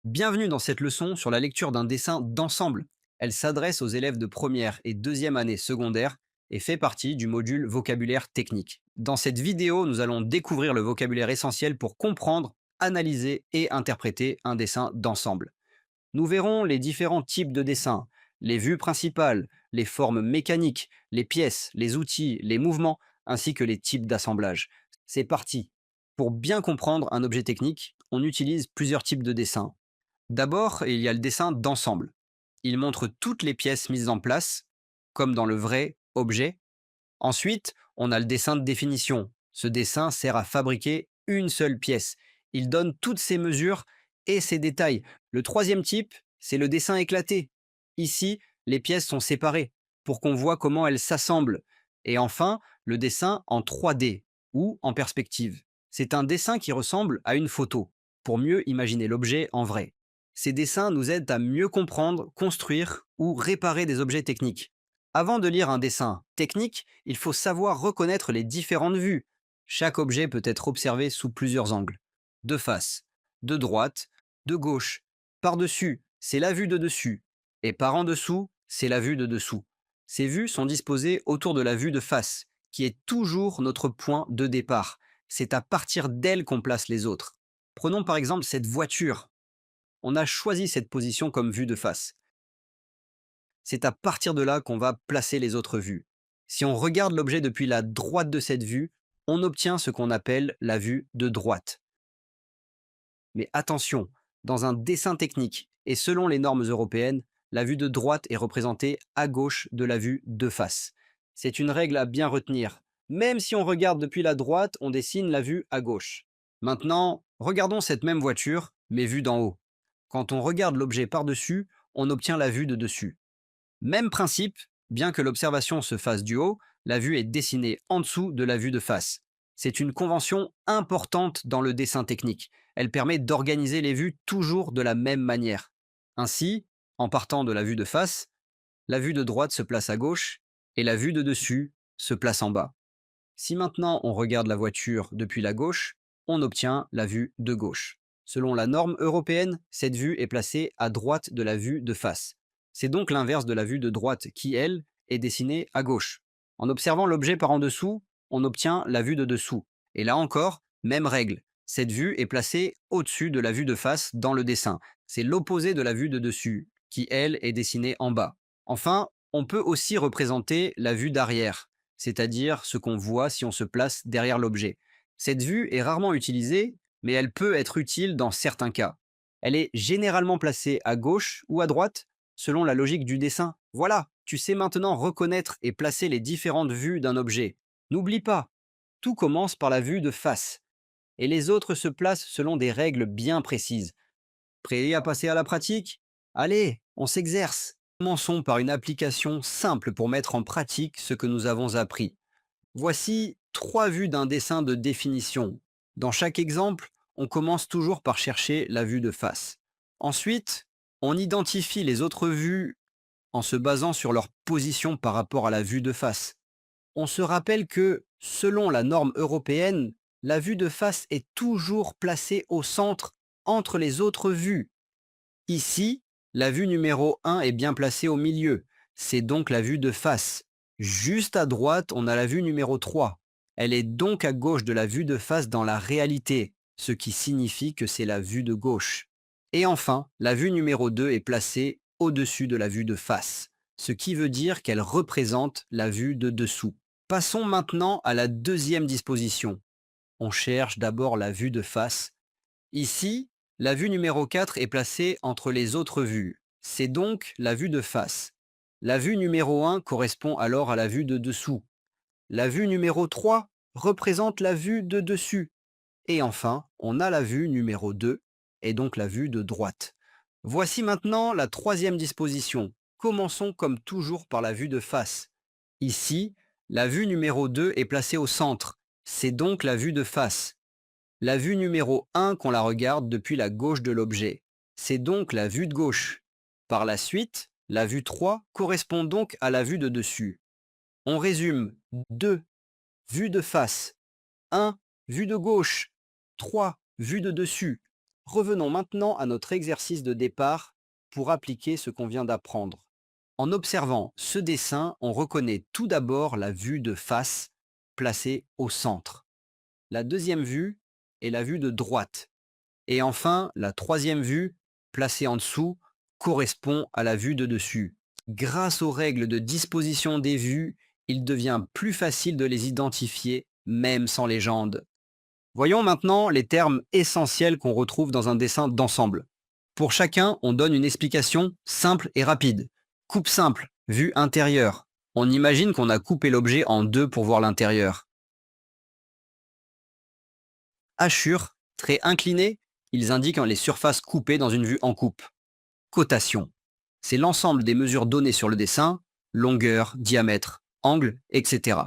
Bienvenue dans cette leçon sur la lecture d'un dessin d'ensemble. Elle s'adresse aux élèves de première et deuxième année secondaire et fait partie du module vocabulaire technique. Dans cette vidéo, nous allons découvrir le vocabulaire essentiel pour comprendre, analyser et interpréter un dessin d'ensemble. Nous verrons les différents types de dessins, les vues principales, les formes mécaniques, les pièces, les outils, les mouvements, ainsi que les types d'assemblage. C'est parti. Pour bien comprendre un objet technique, on utilise plusieurs types de dessins. D'abord, il y a le dessin d'ensemble. Il montre toutes les pièces mises en place, comme dans le vrai objet. Ensuite, on a le dessin de définition. Ce dessin sert à fabriquer une seule pièce. Il donne toutes ses mesures et ses détails. Le troisième type, c'est le dessin éclaté. Ici, les pièces sont séparées pour qu'on voit comment elles s'assemblent. Et enfin, le dessin en 3D ou en perspective. C'est un dessin qui ressemble à une photo pour mieux imaginer l'objet en vrai. Ces dessins nous aident à mieux comprendre, construire ou réparer des objets techniques. Avant de lire un dessin technique, il faut savoir reconnaître les différentes vues. Chaque objet peut être observé sous plusieurs angles. De face, de droite, de gauche, par-dessus, c'est la vue de dessus, et par en dessous, c'est la vue de dessous. Ces vues sont disposées autour de la vue de face, qui est toujours notre point de départ. C'est à partir d'elle qu'on place les autres. Prenons par exemple cette voiture. On a choisi cette position comme vue de face. C'est à partir de là qu'on va placer les autres vues. Si on regarde l'objet depuis la droite de cette vue, on obtient ce qu'on appelle la vue de droite. Mais attention, dans un dessin technique et selon les normes européennes, la vue de droite est représentée à gauche de la vue de face. C'est une règle à bien retenir. Même si on regarde depuis la droite, on dessine la vue à gauche. Maintenant, regardons cette même voiture, mais vue d'en haut. Quand on regarde l'objet par-dessus, on obtient la vue de dessus. Même principe, bien que l'observation se fasse du haut, la vue est dessinée en dessous de la vue de face. C'est une convention importante dans le dessin technique. Elle permet d'organiser les vues toujours de la même manière. Ainsi, en partant de la vue de face, la vue de droite se place à gauche et la vue de dessus se place en bas. Si maintenant on regarde la voiture depuis la gauche, on obtient la vue de gauche. Selon la norme européenne, cette vue est placée à droite de la vue de face. C'est donc l'inverse de la vue de droite qui, elle, est dessinée à gauche. En observant l'objet par en dessous, on obtient la vue de dessous. Et là encore, même règle. Cette vue est placée au-dessus de la vue de face dans le dessin. C'est l'opposé de la vue de dessus, qui, elle, est dessinée en bas. Enfin, on peut aussi représenter la vue d'arrière, c'est-à-dire ce qu'on voit si on se place derrière l'objet. Cette vue est rarement utilisée, mais elle peut être utile dans certains cas. Elle est généralement placée à gauche ou à droite, selon la logique du dessin. Voilà, tu sais maintenant reconnaître et placer les différentes vues d'un objet. N'oublie pas, tout commence par la vue de face, et les autres se placent selon des règles bien précises. Prêt à passer à la pratique? Allez, on s'exerce. Commençons par une application simple pour mettre en pratique ce que nous avons appris. Voici trois vues d'un dessin de définition. Dans chaque exemple, on commence toujours par chercher la vue de face. Ensuite, on identifie les autres vues en se basant sur leur position par rapport à la vue de face. On se rappelle que, selon la norme européenne, la vue de face est toujours placée au centre entre les autres vues. Ici, la vue numéro 1 est bien placée au milieu. C'est donc la vue de face. Juste à droite, on a la vue numéro 3. Elle est donc à gauche de la vue de face dans la réalité, ce qui signifie que c'est la vue de gauche. Et enfin, la vue numéro 2 est placée au-dessus de la vue de face, ce qui veut dire qu'elle représente la vue de dessous. Passons maintenant à la deuxième disposition. On cherche d'abord la vue de face. Ici, la vue numéro 4 est placée entre les autres vues. C'est donc la vue de face. La vue numéro 1 correspond alors à la vue de dessous. La vue numéro 3 représente la vue de dessus. Et enfin, on a la vue numéro 2, et donc la vue de droite. Voici maintenant la troisième disposition. Commençons comme toujours par la vue de face. Ici, la vue numéro 2 est placée au centre. C'est donc la vue de face. La vue numéro 1 qu'on la regarde depuis la gauche de l'objet. C'est donc la vue de gauche. Par la suite, la vue 3 correspond donc à la vue de dessus. On résume 2 vue de face, 1 vue de gauche, 3 vue de dessus. Revenons maintenant à notre exercice de départ pour appliquer ce qu'on vient d'apprendre. En observant ce dessin, on reconnaît tout d'abord la vue de face placée au centre. La deuxième vue est la vue de droite. Et enfin, la troisième vue, placée en dessous, correspond à la vue de dessus. Grâce aux règles de disposition des vues, il devient plus facile de les identifier, même sans légende. Voyons maintenant les termes essentiels qu'on retrouve dans un dessin d'ensemble. Pour chacun, on donne une explication simple et rapide. Coupe simple, vue intérieure. On imagine qu'on a coupé l'objet en deux pour voir l'intérieur. Hachure, trait incliné, ils indiquent les surfaces coupées dans une vue en coupe. Cotation, c'est l'ensemble des mesures données sur le dessin, longueur, diamètre, angle, etc.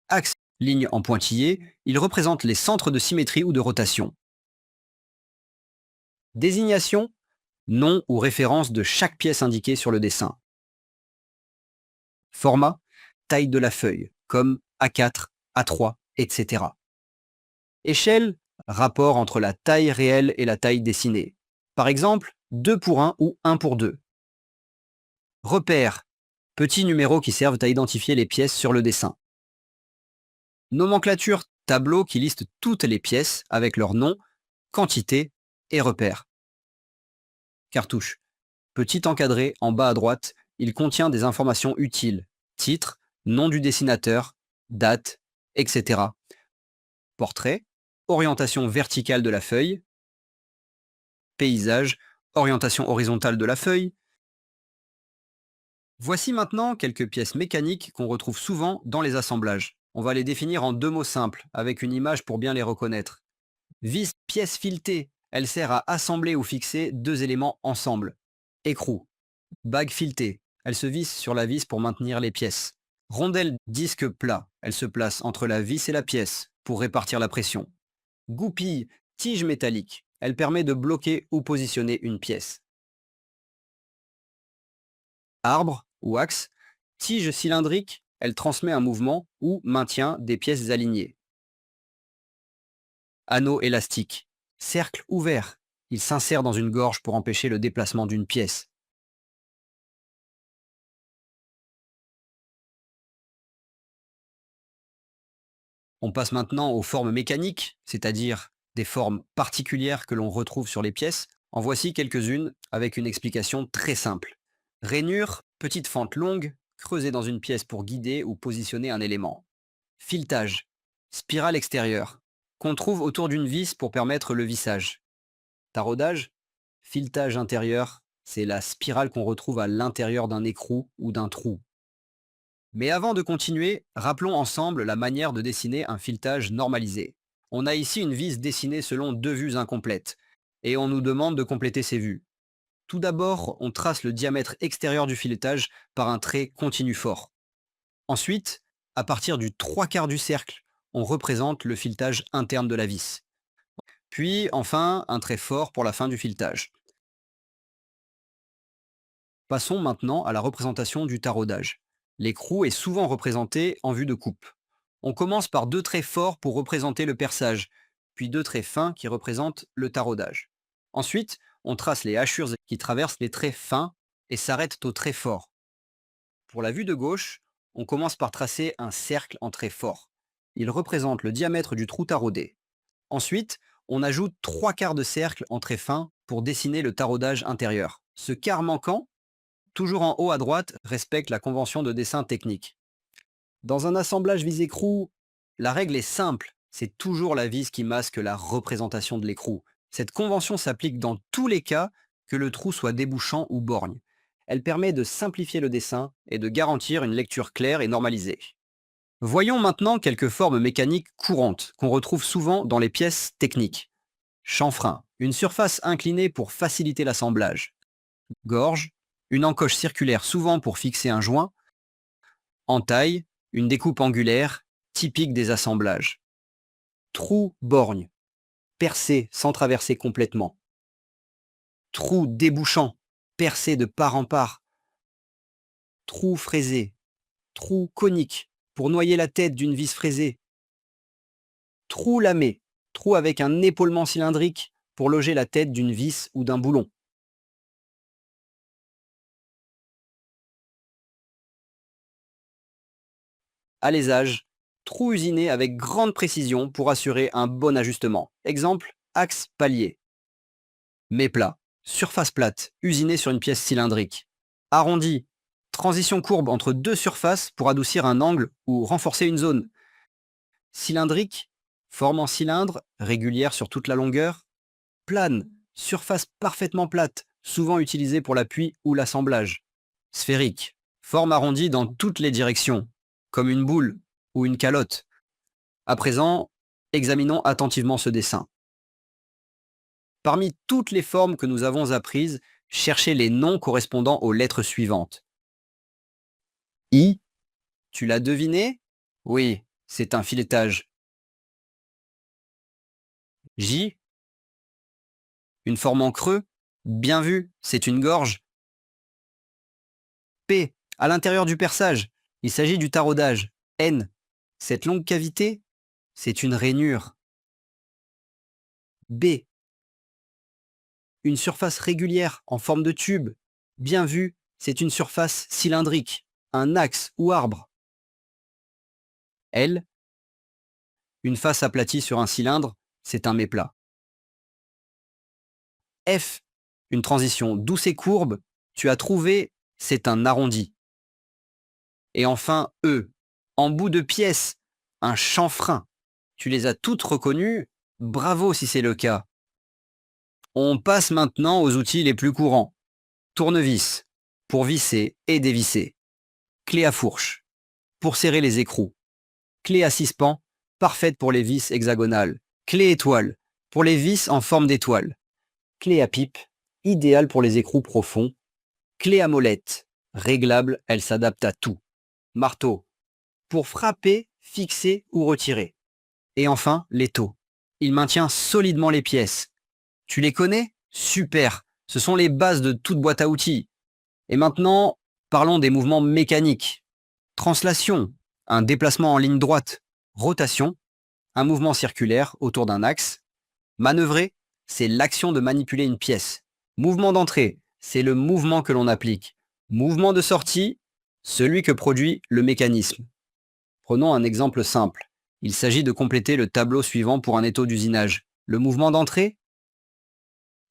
Axe, ligne en pointillé, ils représentent les centres de symétrie ou de rotation. Désignation, nom ou référence de chaque pièce indiquée sur le dessin. Format, taille de la feuille, comme A4, A3, etc. Échelle, rapport entre la taille réelle et la taille dessinée. Par exemple, 2 pour 1 ou 1 pour 2. Repères, petits numéros qui servent à identifier les pièces sur le dessin. Nomenclature, tableau qui liste toutes les pièces avec leur nom, quantité et repères. Cartouche, petit encadré en bas à droite, il contient des informations utiles, titre, nom du dessinateur, date, etc. Portrait, orientation verticale de la feuille, paysage, orientation horizontale de la feuille. Voici maintenant quelques pièces mécaniques qu'on retrouve souvent dans les assemblages. On va les définir en deux mots simples, avec une image pour bien les reconnaître. Vis, pièce filetée, elle sert à assembler ou fixer deux éléments ensemble. Écrou, bague filetée, elle se visse sur la vis pour maintenir les pièces. Rondelle disque plat, elle se place entre la vis et la pièce pour répartir la pression. Goupille, tige métallique, elle permet de bloquer ou positionner une pièce. Arbre ou axe, tige cylindrique, elle transmet un mouvement ou maintient des pièces alignées. Anneau élastique, cercle ouvert, il s'insère dans une gorge pour empêcher le déplacement d'une pièce. On passe maintenant aux formes mécaniques, c'est-à-dire des formes particulières que l'on retrouve sur les pièces. En voici quelques-unes avec une explication très simple. Rainure, petite fente longue, creusée dans une pièce pour guider ou positionner un élément. Filetage, spirale extérieure, qu'on trouve autour d'une vis pour permettre le vissage. Taraudage, filetage intérieur, c'est la spirale qu'on retrouve à l'intérieur d'un écrou ou d'un trou. Mais avant de continuer, rappelons ensemble la manière de dessiner un filetage normalisé. On a ici une vis dessinée selon deux vues incomplètes, et on nous demande de compléter ces vues. Tout d'abord, on trace le diamètre extérieur du filetage par un trait continu fort. Ensuite, à partir du trois quarts du cercle, on représente le filetage interne de la vis. Puis, enfin, un trait fort pour la fin du filetage. Passons maintenant à la représentation du taraudage. L'écrou est souvent représenté en vue de coupe. On commence par deux traits forts pour représenter le perçage, puis deux traits fins qui représentent le taraudage. Ensuite, on trace les hachures qui traversent les traits fins et s'arrêtent aux traits forts. Pour la vue de gauche, on commence par tracer un cercle en traits forts. Il représente le diamètre du trou taraudé. Ensuite, on ajoute trois quarts de cercle en traits fins pour dessiner le taraudage intérieur. Ce quart manquant, toujours en haut à droite, respecte la convention de dessin technique. Dans un assemblage vis-écrou, la règle est simple, c'est toujours la vis qui masque la représentation de l'écrou. Cette convention s'applique dans tous les cas, que le trou soit débouchant ou borgne. Elle permet de simplifier le dessin et de garantir une lecture claire et normalisée. Voyons maintenant quelques formes mécaniques courantes qu'on retrouve souvent dans les pièces techniques. Chanfrein, une surface inclinée pour faciliter l'assemblage. Gorge, une encoche circulaire souvent pour fixer un joint. Entaille, une découpe angulaire, typique des assemblages. Trou borgne, percé sans traverser complètement. Trou débouchant, percé de part en part. Trou fraisé, trou conique, pour noyer la tête d'une vis fraisée. Trou lamé, trou avec un épaulement cylindrique pour loger la tête d'une vis ou d'un boulon. Alésage, trou usiné avec grande précision pour assurer un bon ajustement. Exemple, axe palier. Méplat, surface plate, usinée sur une pièce cylindrique. Arrondi, transition courbe entre deux surfaces pour adoucir un angle ou renforcer une zone. Cylindrique, forme en cylindre, régulière sur toute la longueur. Plane, surface parfaitement plate, souvent utilisée pour l'appui ou l'assemblage. Sphérique, forme arrondie dans toutes les directions, comme une boule ou une calotte. À présent, examinons attentivement ce dessin. Parmi toutes les formes que nous avons apprises, cherchez les noms correspondant aux lettres suivantes. I, tu l'as deviné? Oui, c'est un filetage. J, une forme en creux? Bien vu, c'est une gorge. P, à l'intérieur du perçage, il s'agit du taraudage. N, cette longue cavité, c'est une rainure. B, une surface régulière en forme de tube. Bien vu, c'est une surface cylindrique, un axe ou arbre. L, une face aplatie sur un cylindre, c'est un méplat. F, une transition douce et courbe, tu as trouvé, c'est un arrondi. Et enfin E, en bout de pièce, un chanfrein. Tu les as toutes reconnues, bravo si c'est le cas. On passe maintenant aux outils les plus courants. Tournevis, pour visser et dévisser. Clé à fourche, pour serrer les écrous. Clé à 6 pans, parfaite pour les vis hexagonales. Clé étoile, pour les vis en forme d'étoile. Clé à pipe, idéale pour les écrous profonds. Clé à molette, réglable, elle s'adapte à tout. Marteau, pour frapper, fixer ou retirer. Et enfin, l'étau. Il maintient solidement les pièces. Tu les connais? Super. Ce sont les bases de toute boîte à outils. Et maintenant, parlons des mouvements mécaniques. Translation, un déplacement en ligne droite. Rotation, un mouvement circulaire autour d'un axe. Manœuvrer, c'est l'action de manipuler une pièce. Mouvement d'entrée, c'est le mouvement que l'on applique. Mouvement de sortie, celui que produit le mécanisme. Prenons un exemple simple. Il s'agit de compléter le tableau suivant pour un étau d'usinage. Le mouvement d'entrée,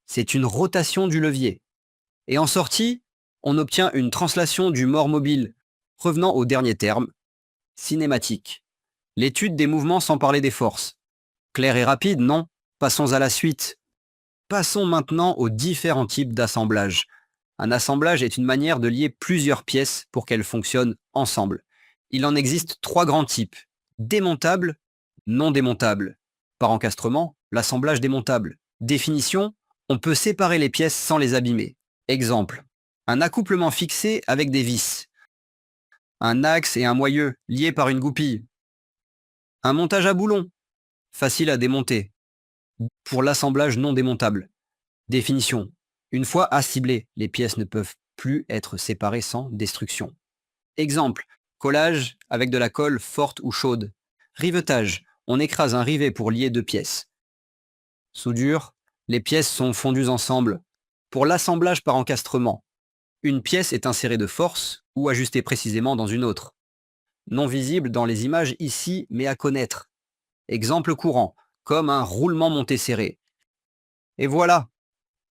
c'est une rotation du levier. Et en sortie, on obtient une translation du mort mobile. Revenant au dernier terme, cinématique. L'étude des mouvements sans parler des forces. Clair et rapide, non? Passons à la suite. Passons maintenant aux différents types d'assemblage. Un assemblage est une manière de lier plusieurs pièces pour qu'elles fonctionnent ensemble. Il en existe 3 grands types. Démontable, non démontable. Par encastrement, l'assemblage démontable. Définition, on peut séparer les pièces sans les abîmer. Exemple, un accouplement fixé avec des vis. Un axe et un moyeu liés par une goupille. Un montage à boulon, facile à démonter. Pour l'assemblage non démontable. Définition, une fois assemblées, les pièces ne peuvent plus être séparées sans destruction. Exemple, collage avec de la colle forte ou chaude. Rivetage, on écrase un rivet pour lier 2 pièces. Soudure, les pièces sont fondues ensemble. Pour l'assemblage par encastrement, une pièce est insérée de force ou ajustée précisément dans une autre. Non visible dans les images ici, mais à connaître. Exemple courant, comme un roulement monté serré. Et voilà,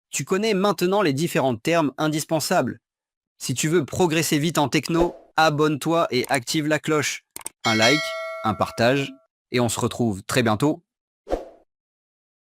tu connais maintenant les différents termes indispensables. Si tu veux progresser vite en techno, abonne-toi et active la cloche. Un like, un partage, et on se retrouve très bientôt